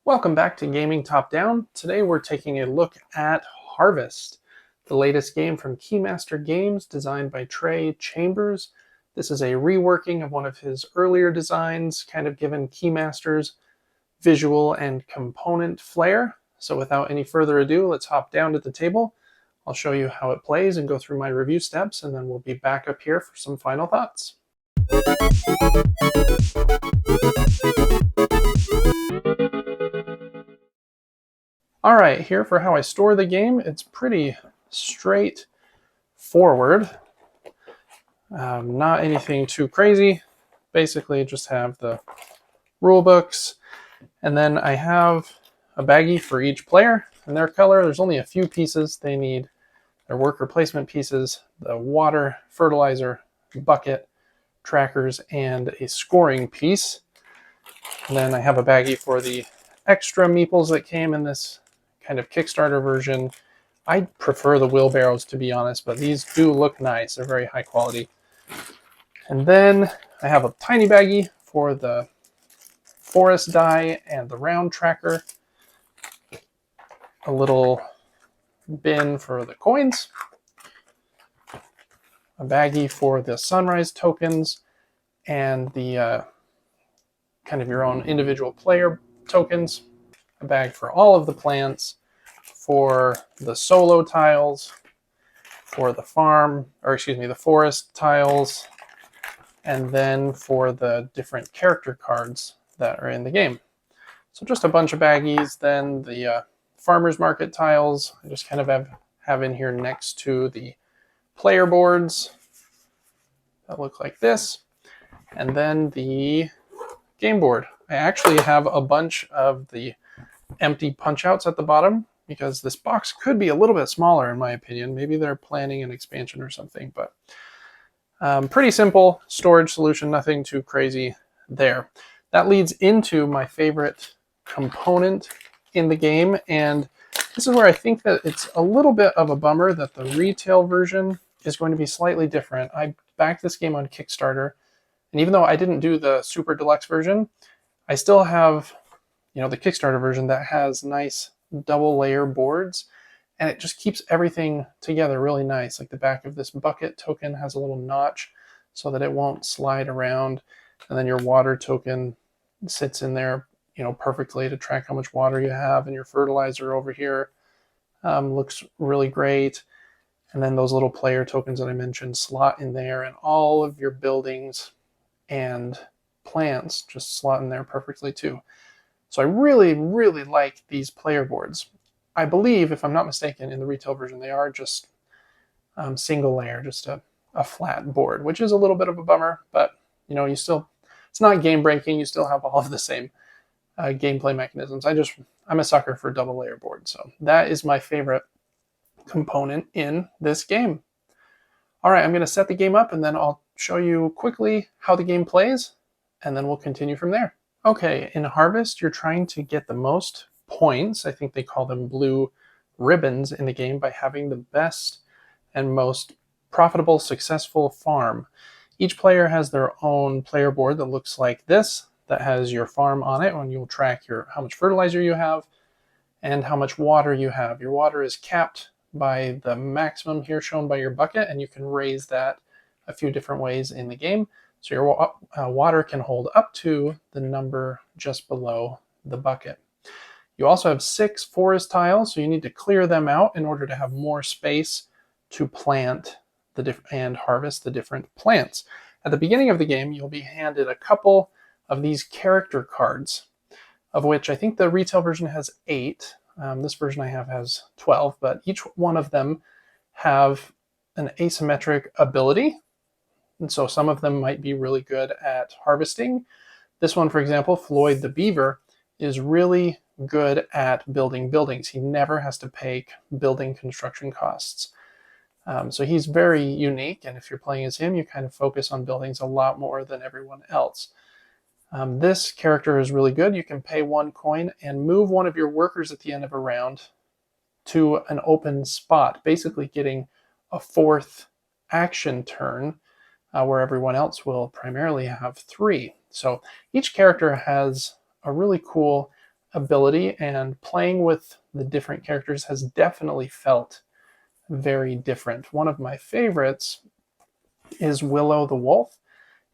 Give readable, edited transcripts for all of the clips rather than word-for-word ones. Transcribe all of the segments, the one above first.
Welcome back to Gaming Top Down. Today we're taking a look at Harvest, the latest game from Keymaster Games designed by Trey Chambers. This is a reworking of one of his earlier designs, kind of given Keymaster's visual and component flair. So without any further ado, let's hop down to the table. I'll show you how it plays and go through my review steps, and then we'll be back up here for some final thoughts. Alright, here for how I store the game, it's pretty straightforward. Not anything too crazy. Basically just have the rule books, and then I have a baggie for each player and their color. There's only a few pieces they need. Their worker placement pieces, the water, fertilizer, bucket, trackers, and a scoring piece. And then I have a baggie for the extra meeples that came in this kind of Kickstarter version. I prefer the wheelbarrows, to be honest, but these do look nice. They're very high quality. And then I have a tiny baggie for the forest die and the round tracker. A little bin for the coins. A baggie for the sunrise tokens and the kind of your own individual player tokens. A bag for all of the plants, for the solo tiles, for the farm, or excuse me, the forest tiles, and then for the different character cards that are in the game. So just a bunch of baggies. Then the farmer's market tiles I just kind of have in here next to the player boards that look like this. And then the game board. I actually have a bunch of the empty punch outs at the bottom because this box could be a little bit smaller in my opinion. Maybe they're planning an expansion or something, but pretty simple storage solution, nothing too crazy there. That leads into my favorite component in the game, and this is where I think that it's a little bit of a bummer that the retail version is going to be slightly different. I backed this game on Kickstarter, and even though I didn't do the super deluxe version, I still have the Kickstarter version that has nice double layer boards, and it just keeps everything together really nice. Like the back of this bucket token has a little notch so that it won't slide around, and then your water token sits in there perfectly to track how much water you have, and your fertilizer over here looks really great. And then those little player tokens that I mentioned slot in there, and all of your buildings and plants just slot in there perfectly too. So I really, really like these player boards. I believe, if I'm not mistaken, in the retail version, they are just single layer, just a flat board, which is a little bit of a bummer, but it's not game breaking. You still have all of the same gameplay mechanisms. I'm a sucker for double layer boards. So that is my favorite component in this game. All right, I'm going to set the game up and then I'll show you quickly how the game plays, and then we'll continue from there. Okay, in Harvest, you're trying to get the most points, I think they call them blue ribbons in the game, by having the best and most profitable, successful farm. Each player has their own player board that looks like this, that has your farm on it, and you'll track how much fertilizer you have and how much water you have. Your water is capped by the maximum here shown by your bucket, and you can raise that a few different ways in the game. So your water can hold up to the number just below the bucket. You also have 6 forest tiles, so you need to clear them out in order to have more space to plant and harvest the different plants. At the beginning of the game, you'll be handed a couple of these character cards, of which I think the retail version has 8. This version I have has 12, but each one of them have an asymmetric ability. And so some of them might be really good at harvesting. This one, for example, Floyd the Beaver, is really good at building buildings. He never has to pay building construction costs. So he's very unique, and if you're playing as him, you kind of focus on buildings a lot more than everyone else. This character is really good. You can pay 1 coin and move one of your workers at the end of a round to an open spot, basically getting a 4th action turn, where everyone else will primarily have 3. So each character has a really cool ability, and playing with the different characters has definitely felt very different. One of my favorites is Willow the Wolf.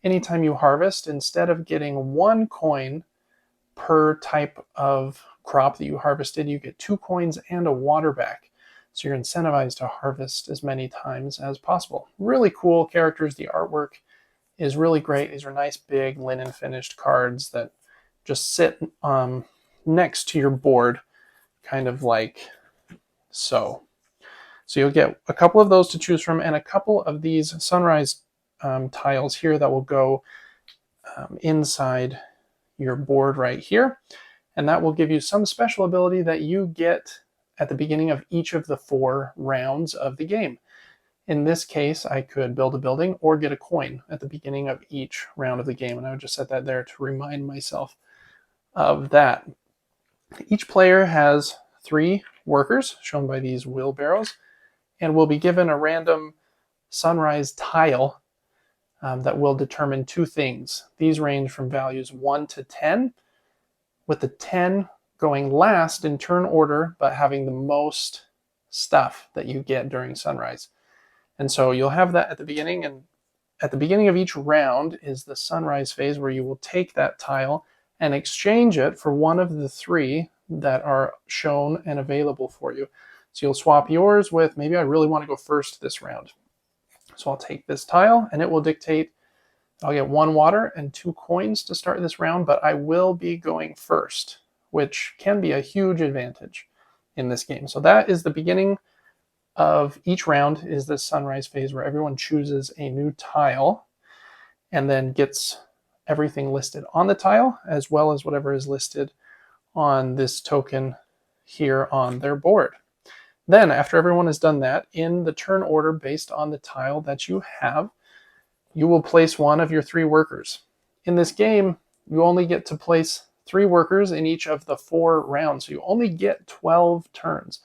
Anytime you harvest, instead of getting 1 coin per type of crop that you harvested, you get 2 coins and a water back. So you're incentivized to harvest as many times as possible. Really cool characters. The artwork is really great. These are nice big linen finished cards that just sit next to your board, kind of like so. So you'll get a couple of those to choose from and a couple of these sunrise tiles here that will go inside your board right here. And that will give you some special ability that you get at the beginning of each of the 4 rounds of the game. In this case, I could build a building or get a coin at the beginning of each round of the game. And I would just set that there to remind myself of that. Each player has 3 workers, shown by these wheelbarrows, and will be given a random sunrise tile that will determine 2 things. These range from values 1 to 10, with the 10 going last in turn order, but having the most stuff that you get during sunrise. And so you'll have that at the beginning, and at the beginning of each round is the sunrise phase, where you will take that tile and exchange it for one of the 3 that are shown and available for you. So you'll swap yours with, maybe I really want to go first this round. So I'll take this tile, and it will dictate I'll get 1 water and 2 coins to start this round, but I will be going first, which can be a huge advantage in this game. So that is the beginning of each round, is this sunrise phase, where everyone chooses a new tile and then gets everything listed on the tile, as well as whatever is listed on this token here on their board. Then, after everyone has done that, in the turn order based on the tile that you have, you will place one of your 3 workers. In this game, you only get to place 3 workers in each of the 4 rounds, so you only get 12 turns.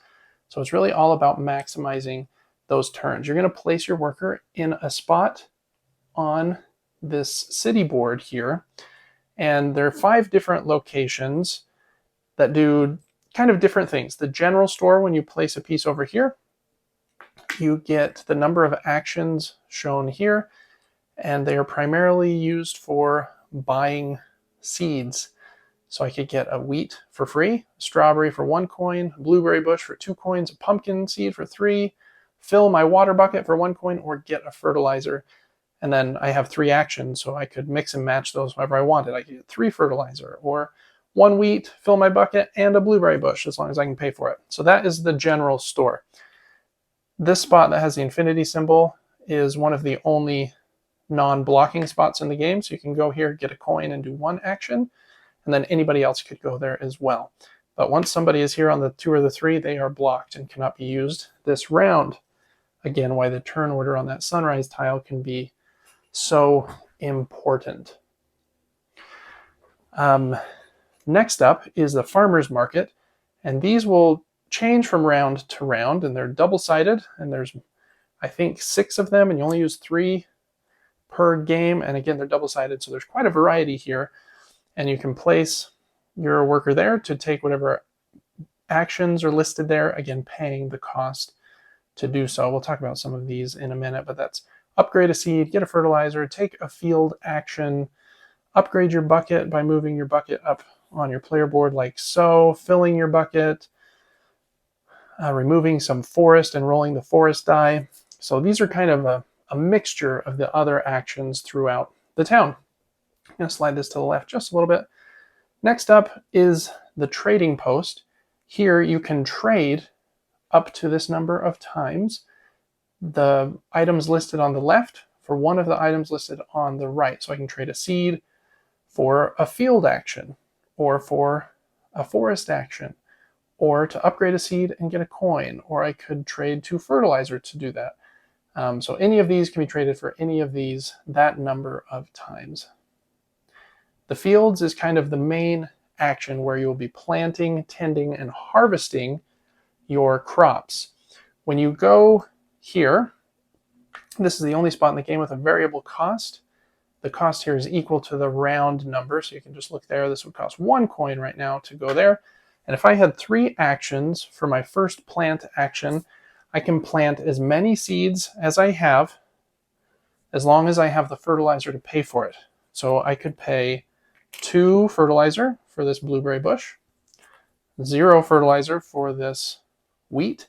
So it's really all about maximizing those turns. You're going to place your worker in a spot on this city board here, and there are 5 different locations that do kind of different things. The general store, when you place a piece over here, you get the number of actions shown here, and they are primarily used for buying seeds. So I could get a wheat for free, a strawberry for 1 coin, a blueberry bush for 2 coins, a pumpkin seed for 3, fill my water bucket for 1 coin, or get a fertilizer. And then I have 3 actions, so I could mix and match those however I wanted. I could get 3 fertilizer, or 1 wheat, fill my bucket, and a blueberry bush, as long as I can pay for it. So that is the general store. This spot that has the infinity symbol is one of the only non-blocking spots in the game, so you can go here, get a coin, and do 1 action, and then anybody else could go there as well. But once somebody is here on the 2 or the 3, they are blocked and cannot be used this round. Again, why the turn order on that sunrise tile can be so important. Next up is the farmer's market, and these will change from round to round, and they're double-sided, and there's, I think, 6 of them, and you only use 3 per game, and again, they're double-sided, so there's quite a variety here, and you can place your worker there to take whatever actions are listed there, again, paying the cost to do so. We'll talk about some of these in a minute, but that's upgrade a seed, get a fertilizer, take a field action, upgrade your bucket by moving your bucket up on your player board like so, filling your bucket, removing some forest and rolling the forest die. So these are kind of a mixture of the other actions throughout the town. I'm going to slide this to the left just a little bit. Next up is the trading post. Here you can trade up to this number of times the items listed on the left for one of the items listed on the right. So I can trade a seed for a field action, or for a forest action, or to upgrade a seed and get a coin, or I could trade 2 fertilizer to do that. So any of these can be traded for any of these, that number of times. The fields is kind of the main action where you will be planting, tending, and harvesting your crops. When you go here, this is the only spot in the game with a variable cost. the cost here is equal to the round number. So you can just look there. This would cost 1 coin right now to go there. And if I had 3 actions for my first plant action, I can plant as many seeds as I have, as long as I have the fertilizer to pay for it. So I could pay 2 fertilizer for this blueberry bush, 0 fertilizer for this wheat,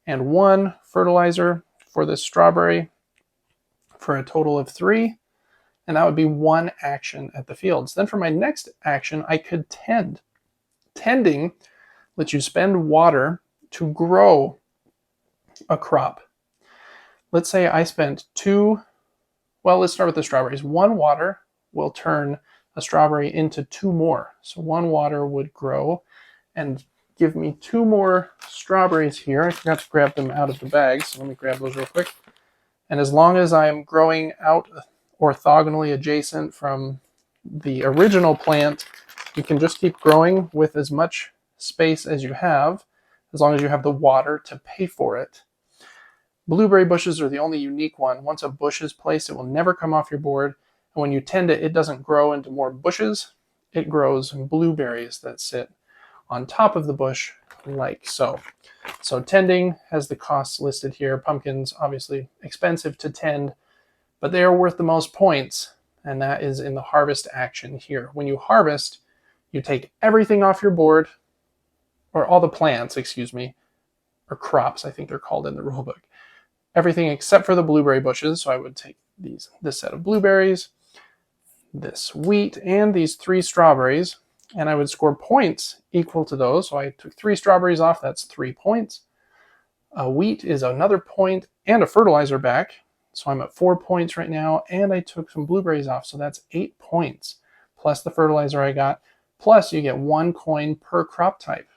and 1 fertilizer for this strawberry, for a total of 3. And that would be 1 action at the fields. Then for my next action, I could tend. Tending lets you spend water to grow a crop. Let's say I spent 2, well, let's start with the strawberries. 1 water will turn a strawberry into 2 more. So 1 water would grow and give me 2 more strawberries here. I forgot to grab them out of the bag, so let me grab those real quick. And as long as I'm growing out orthogonally adjacent from the original plant, you can just keep growing with as much space as you have, as long as you have the water to pay for it. Blueberry bushes are the only unique one. Once a bush is placed, it will never come off your board. And when you tend it, it doesn't grow into more bushes. It grows blueberries that sit on top of the bush like so. So tending has the costs listed here. Pumpkins, obviously expensive to tend, but they are worth the most points, and that is in the harvest action here. When you harvest, you take everything off your board, or all the plants, excuse me, or crops, I think they're called in the rulebook. Everything except for the blueberry bushes. So I would take this set of blueberries, this wheat, and these 3 strawberries, and I would score points equal to those. So I took 3 strawberries off, that's 3 points. Wheat is another point and a fertilizer back. So I'm at 4 points right now, and I took some blueberries off, so that's 8 points, plus the fertilizer I got, plus you get 1 coin per crop type.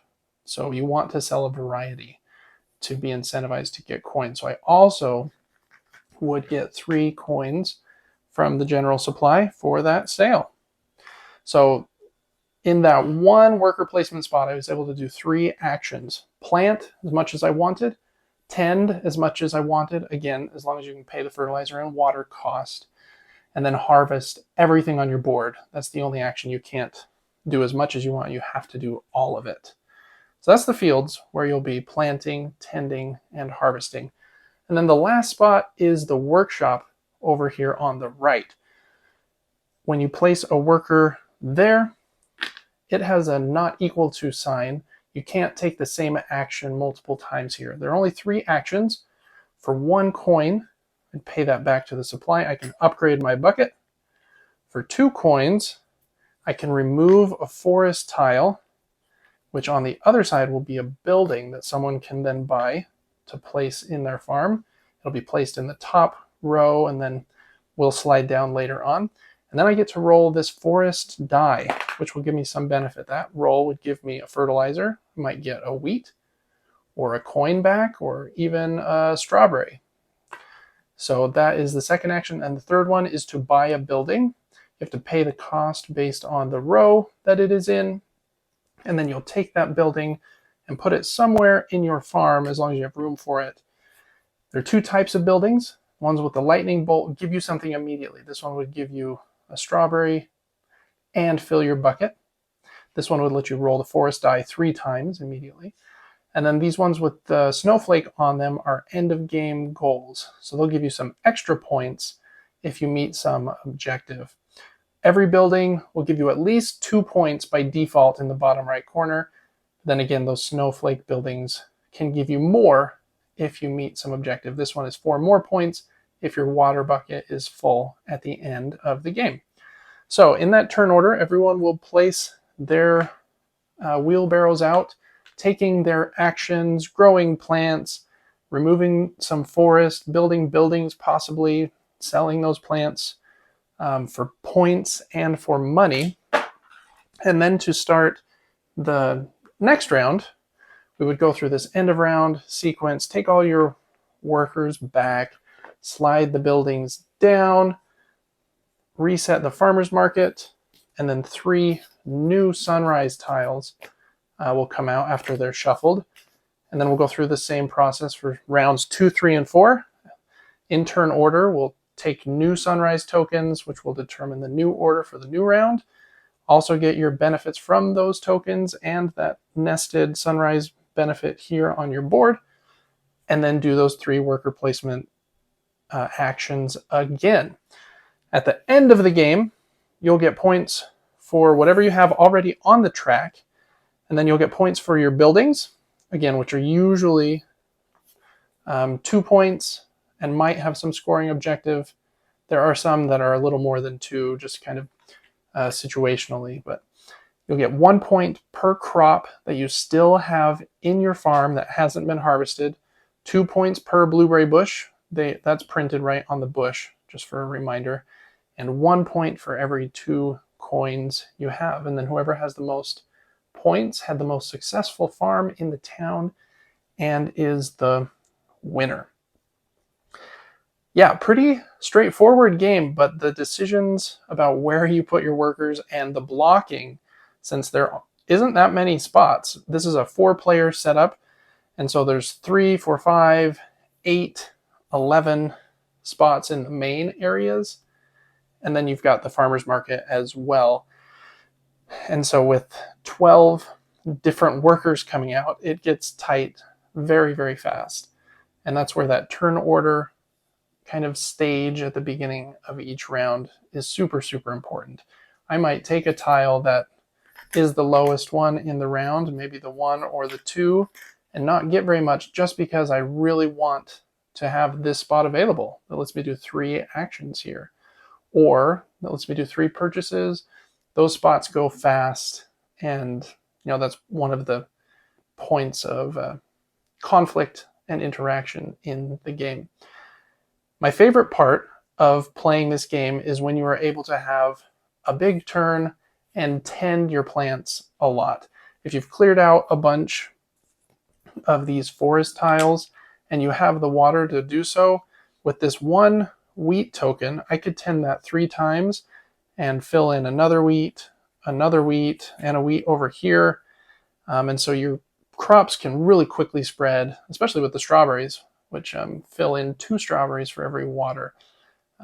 So you want to sell a variety to be incentivized to get coins. So I also would get 3 coins from the general supply for that sale. So in that 1 worker placement spot, I was able to do 3 actions. Plant as much as I wanted, tend as much as I wanted, again, as long as you can pay the fertilizer and water cost, and then harvest everything on your board. That's the only action you can't do as much as you want. You have to do all of it. So that's the fields where you'll be planting, tending, and harvesting. And then the last spot is the workshop over here on the right. When you place a worker there, it has a not equal to sign. You can't take the same action multiple times here. There are only 3 actions. For 1 coin, I'd pay that back to the supply. I can upgrade my bucket. For 2 coins, I can remove a forest tile, which on the other side will be a building that someone can then buy to place in their farm. It'll be placed in the top row, and then we'll slide down later on. And then I get to roll this forest die, which will give me some benefit. That roll would give me a fertilizer. I might get a wheat or a coin back, or even a strawberry. So that is the second action. And the third one is to buy a building. You have to pay the cost based on the row that it is in. And then you'll take that building and put it somewhere in your farm as long as you have room for it. There are 2 types of buildings. Ones with the lightning bolt will give you something immediately. This one would give you a strawberry and fill your bucket. This one would let you roll the forest die 3 times immediately. And then these ones with the snowflake on them are end of game goals. So they'll give you some extra points if you meet some objective. Every building will give you at least 2 points by default in the bottom right corner. Then again, those snowflake buildings can give you more if you meet some objective. This one is 4 more points if your water bucket is full at the end of the game. So in that turn order, everyone will place their wheelbarrows out, taking their actions, growing plants, removing some forest, building buildings, possibly selling those plants for points and for money. And then to start the next round, we would go through this end of round sequence, take all your workers back, slide the buildings down, reset the farmer's market, and then 3 new sunrise tiles will come out after they're shuffled. And then we'll go through the same process for rounds 2, 3, and 4. In turn order, we'll take new sunrise tokens, which will determine the new order for the new round. Also get your benefits from those tokens and that nested sunrise benefit here on your board, and then do those 3 worker placement actions again. At the end of the game, you'll get points for whatever you have already on the track, and then you'll get points for your buildings, again, which are usually 2 points and might have some scoring objective. There are some that are a little more than 2, just kind of situationally, but you'll get 1 point per crop that you still have in your farm that hasn't been harvested, 2 points per blueberry bush. That's printed right on the bush, just for a reminder, and 1 point for every 2 coins you have. And then whoever has the most points had the most successful farm in the town and is the winner. Yeah, pretty straightforward game, but the decisions about where you put your workers and the blocking, since there isn't that many spots, this is a 4-player setup, and so there's 3, 4, 5, 8, 11 spots in the main areas, and then you've got the farmer's market as well. And so with 12 different workers coming out, it gets tight very, very fast. And that's where that turn order kind of stage at the beginning of each round is super, super important. I might take a tile that is the lowest one in the round, maybe the 1 or the 2, and not get very much just because I really want to have this spot available that lets me do 3 actions here, or that lets me do 3 purchases. Those spots go fast, and that's one of the points of conflict and interaction in the game. My favorite part of playing this game is when you are able to have a big turn and tend your plants a lot. If you've cleared out a bunch of these forest tiles and you have the water to do so, with this 1 wheat token, I could tend that 3 times and fill in another wheat, and a wheat over here. And so your crops can really quickly spread, especially with the strawberries, which fill in 2 strawberries for every water.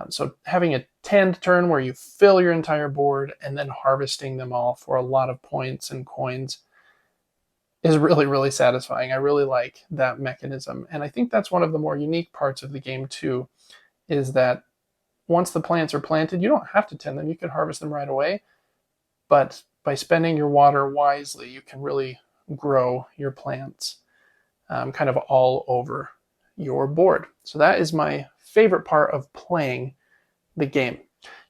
So having a tend turn where you fill your entire board and then harvesting them all for a lot of points and coins is really, really satisfying. I really like that mechanism. And I think that's one of the more unique parts of the game too, is that once the plants are planted, you don't have to tend them. You can harvest them right away. But by spending your water wisely, you can really grow your plants kind of all over your board. So that is my favorite part of playing the game.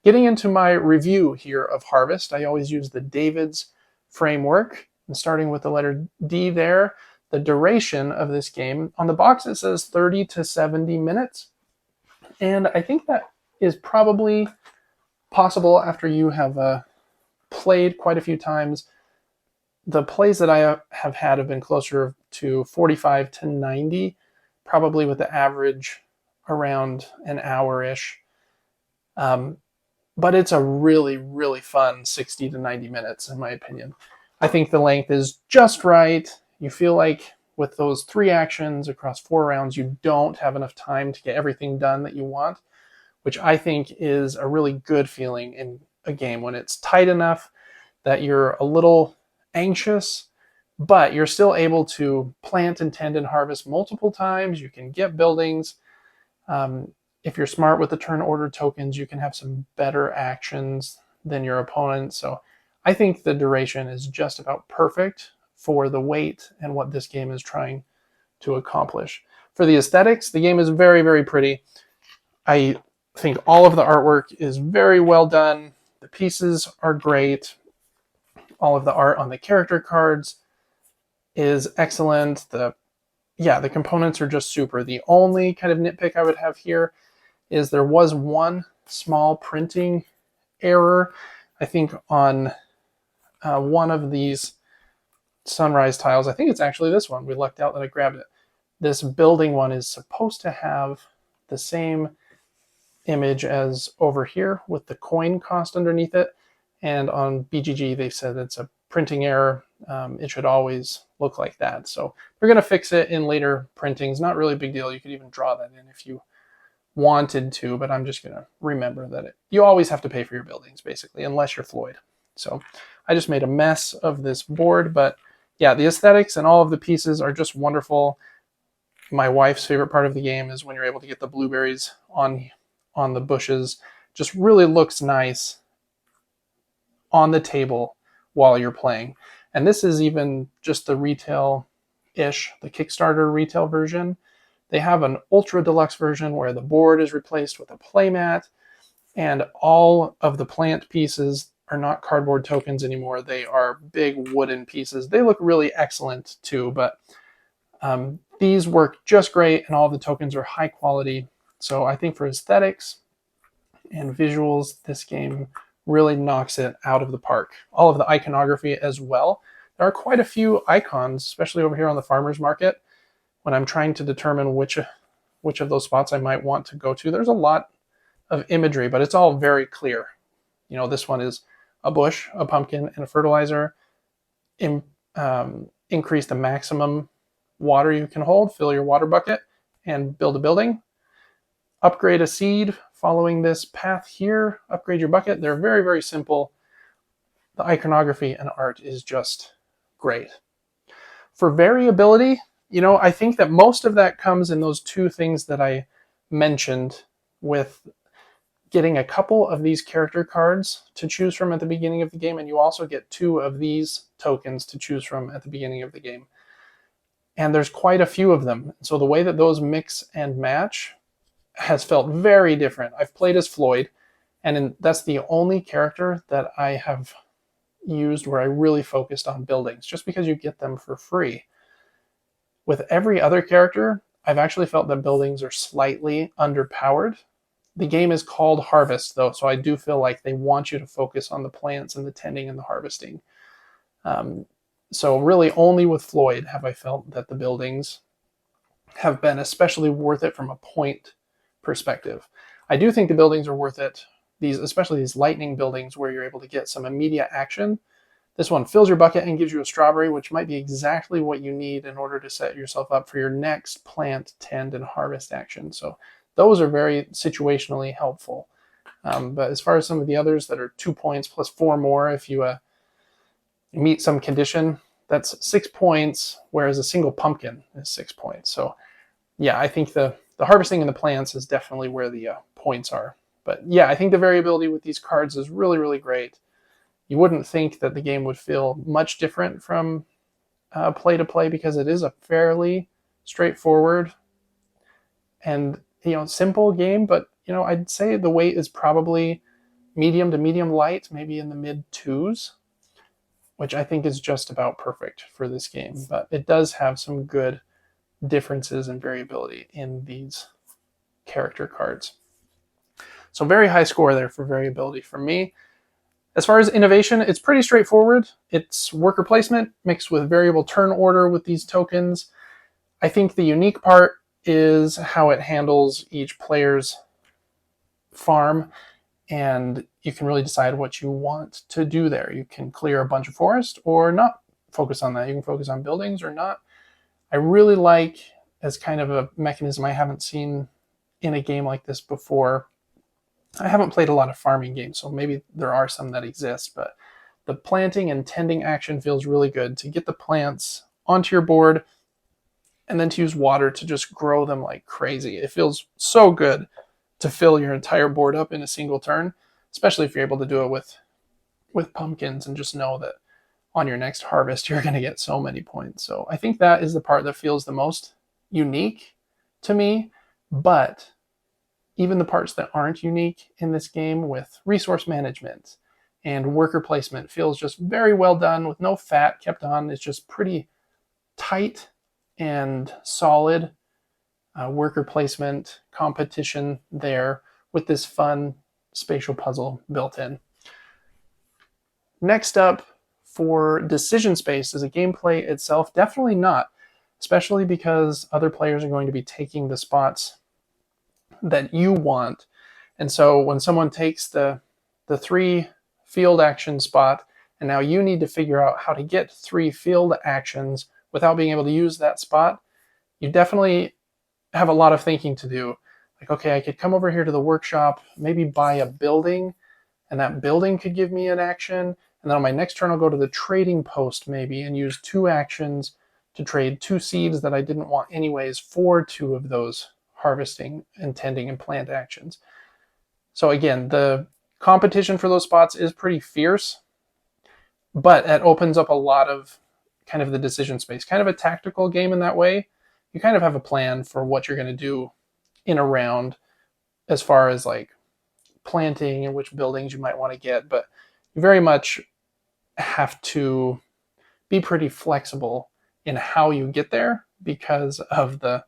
Getting into my review here of Harvest, I always use the David's framework, and starting with the letter D there, the duration of this game. On the box it says 30 to 70 minutes, and I think that is probably possible after you have played quite a few times. The plays that I have had have been closer to 45 to 90, probably with the average around an hour-ish. But it's a really, really fun 60 to 90 minutes, in my opinion. I think the length is just right. You feel like with those 3 actions across 4 rounds, you don't have enough time to get everything done that you want, which I think is a really good feeling in a game when it's tight enough that you're a little anxious, but you're still able to plant and tend and harvest multiple times. You can get buildings. If you're smart with the turn order tokens, you can have some better actions than your opponent. So I think the duration is just about perfect for the weight and what this game is trying to accomplish. For the aesthetics, the game is very, very pretty. I think all of the artwork is very well done. The pieces are great. All of the art on the character cards is excellent. The components are just super. The only kind of nitpick I would have here is there was one small printing error. I think on one of these sunrise tiles, I think it's actually this one. We lucked out that I grabbed it. This building one is supposed to have the same image as over here with the coin cost underneath it. And on BGG, they said it's a printing error. It should always look like that. So we're going to fix it in later printings. Not really a big deal. You could even draw that in if you wanted to, but I'm just going to remember that you always have to pay for your buildings, basically, unless you're Floyd. So I just made a mess of this board, but yeah, the aesthetics and all of the pieces are just wonderful. My wife's favorite part of the game is when you're able to get the blueberries on the bushes. Just really looks nice on the table while you're playing. And this is even just the retail-ish, the Kickstarter retail version. They have an ultra deluxe version where the board is replaced with a playmat, and all of the plant pieces are not cardboard tokens anymore. They are big wooden pieces. They look really excellent too, but these work just great, and all the tokens are high quality. So I think for aesthetics and visuals, this game really knocks it out of the park. All of the iconography as well. There are quite a few icons, especially over here on the farmer's market. When I'm trying to determine which of those spots I might want to go to, there's a lot of imagery, but it's all very clear. You know, this one is a bush, a pumpkin, and a fertilizer. Increase the maximum water you can hold, fill your water bucket, and build a building. Upgrade a seed following this path here. Upgrade your bucket. They're very, very simple. The iconography and art is just great. For variability, you know, I think that most of that comes in those two things that I mentioned, with getting a couple of these character cards to choose from at the beginning of the game, and you also get 2 of these tokens to choose from at the beginning of the game. And there's quite a few of them. So the way that those mix and match has felt very different. I've played as Floyd, and that's the only character that I have used where I really focused on buildings, just because you get them for free. With every other character, I've actually felt that buildings are slightly underpowered. The game is called Harvest, though, so I do feel like they want you to focus on the plants and the tending and the harvesting. So really only with Floyd have I felt that the buildings have been especially worth it from a point perspective. I do think the buildings are worth it, especially these lightning buildings where you're able to get some immediate action. This one fills your bucket and gives you a strawberry, which might be exactly what you need in order to set yourself up for your next plant, tend, and harvest action. So those are very situationally helpful. But as far as some of the others that are 2 points plus 4 more if you meet some condition, that's 6 points, whereas a single pumpkin is 6 points. So yeah, I think the harvesting and the plants is definitely where the points are. But yeah, I think the variability with these cards is really, really great. You wouldn't think that the game would feel much different from play to play, because it is a fairly straightforward and, you know, simple game. But, you know, I'd say the weight is probably medium to medium light, maybe in the mid 2s, which I think is just about perfect for this game. But it does have some good differences and variability in these character cards. So very high score there for variability for me. As far as innovation, it's pretty straightforward. It's worker placement mixed with variable turn order with these tokens. I think the unique part is how it handles each player's farm, and you can really decide what you want to do there. You can clear a bunch of forest or not focus on that. You can focus on buildings or not. I really like, as kind of a mechanism I haven't seen in a game like this before. I haven't played a lot of farming games, so maybe there are some that exist, but the planting and tending action feels really good to get the plants onto your board and then to use water to just grow them like crazy. It feels so good to fill your entire board up in a single turn, especially if you're able to do it with pumpkins and just know that on your next harvest you're going to get so many points. So I think that is the part that feels the most unique to me, but even the parts that aren't unique in this game, with resource management and worker placement, feels just very well done with no fat kept on. It's just pretty tight and solid worker placement competition there with this fun spatial puzzle built in. Next up for decision space, is a gameplay itself definitely not, especially because other players are going to be taking the spots that you want. And so when someone takes the 3 field action spot, and now you need to figure out how to get 3 field actions without being able to use that spot, you definitely have a lot of thinking to do. like, okay, I could come over here to the workshop, maybe buy a building, and that building could give me an action. And then on my next turn, I'll go to the trading post maybe and use 2 actions to trade 2 seeds that I didn't want anyways for 2 of those harvesting and tending and plant actions. So again, the competition for those spots is pretty fierce, but it opens up a lot of kind of the decision space, kind of a tactical game in that way. You kind of have a plan for what you're going to do in a round as far as like planting and which buildings you might want to get, but you very much have to be pretty flexible in how you get there because of the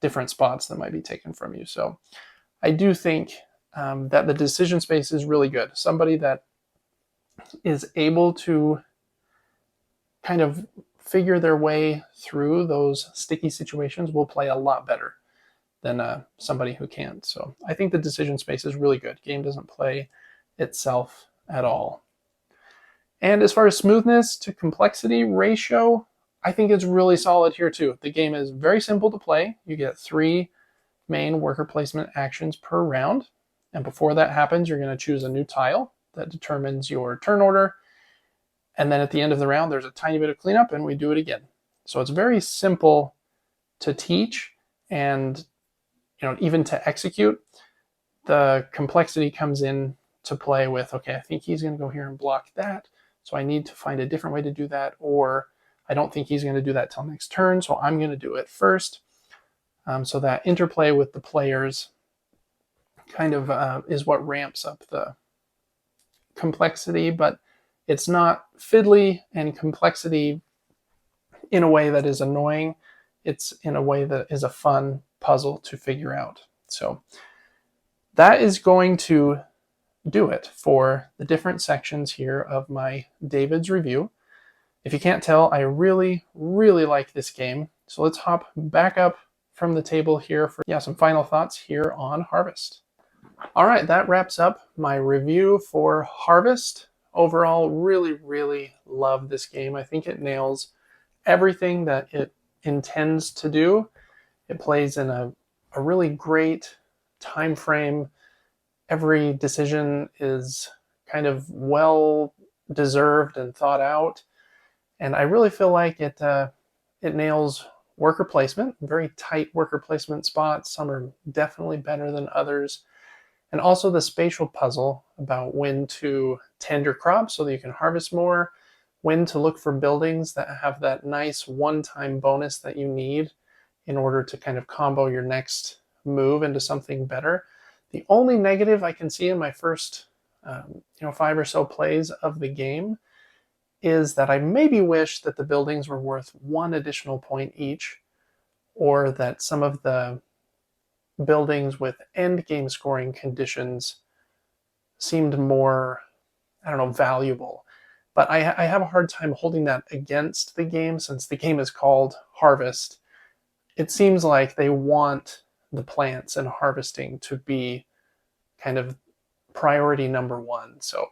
different spots that might be taken from you. So I do think that the decision space is really good. Somebody that is able to kind of figure their way through those sticky situations will play a lot better than somebody who can't. So I think the decision space is really good. Game doesn't play itself at all. And as far as smoothness to complexity ratio, I think it's really solid here too. The game is very simple to play. You get 3 main worker placement actions per round. And before that happens, you're going to choose a new tile that determines your turn order. And then at the end of the round, there's a tiny bit of cleanup and we do it again. So it's very simple to teach and even to execute. The complexity comes in to play with, okay, I think he's going to go here and block that. So I need to find a different way to do that, or I don't think he's going to do that till next turn, so I'm going to do it first. So that interplay with the players kind of is what ramps up the complexity, but it's not fiddly and complexity in a way that is annoying. It's in a way that is a fun puzzle to figure out. So that is going to do it for the different sections here of my David's review. If you can't tell, I really, really like this game. So let's hop back up from the table here for some final thoughts here on Harvest. All right, that wraps up my review for Harvest. Overall, really, really love this game. I think it nails everything that it intends to do. It plays in a really great time frame. Every decision is kind of well deserved and thought out. And I really feel like it nails worker placement, very tight worker placement spots. Some are definitely better than others. And also the spatial puzzle about when to tend your crops so that you can harvest more, when to look for buildings that have that nice one-time bonus that you need in order to kind of combo your next move into something better. The only negative I can see in my first 5 or so plays of the game is that I maybe wish that the buildings were worth 1 additional point each, or that some of the buildings with end game scoring conditions seemed more, valuable. But I have a hard time holding that against the game since the game is called Harvest. It seems like they want the plants and harvesting to be kind of priority number 1. So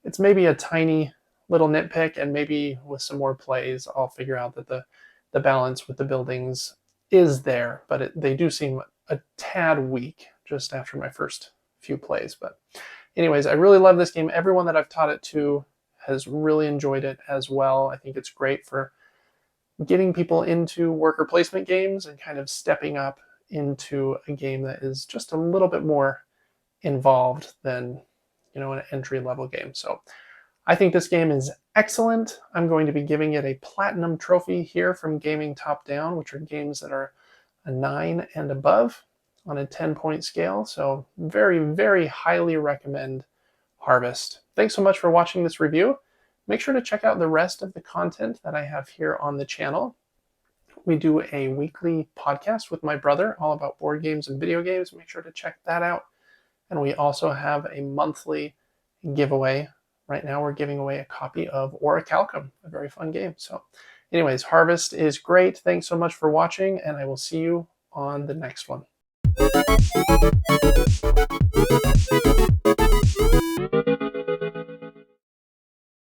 it's maybe a tiny little nitpick, and maybe with some more plays I'll figure out that the balance with the buildings is there, but they do seem a tad weak just after my first few plays. But anyways, I really love this game. Everyone that I've taught it to has really enjoyed it as well. I think it's great for getting people into worker placement games and kind of stepping up into a game that is just a little bit more involved than an entry-level game. So I think this game is excellent. I'm going to be giving it a platinum trophy here from Gaming Top Down, which are games that are a 9 and above on a 10-point scale. So very, very highly recommend Harvest. Thanks so much for watching this review. Make sure to check out the rest of the content that I have here on the channel. We do a weekly podcast with my brother all about board games and video games. Make sure to check that out. And we also have a monthly giveaway. Right now we're giving away a copy of Orichalcum, a very fun game. So anyways, Harvest is great. Thanks so much for watching, and I will see you on the next one.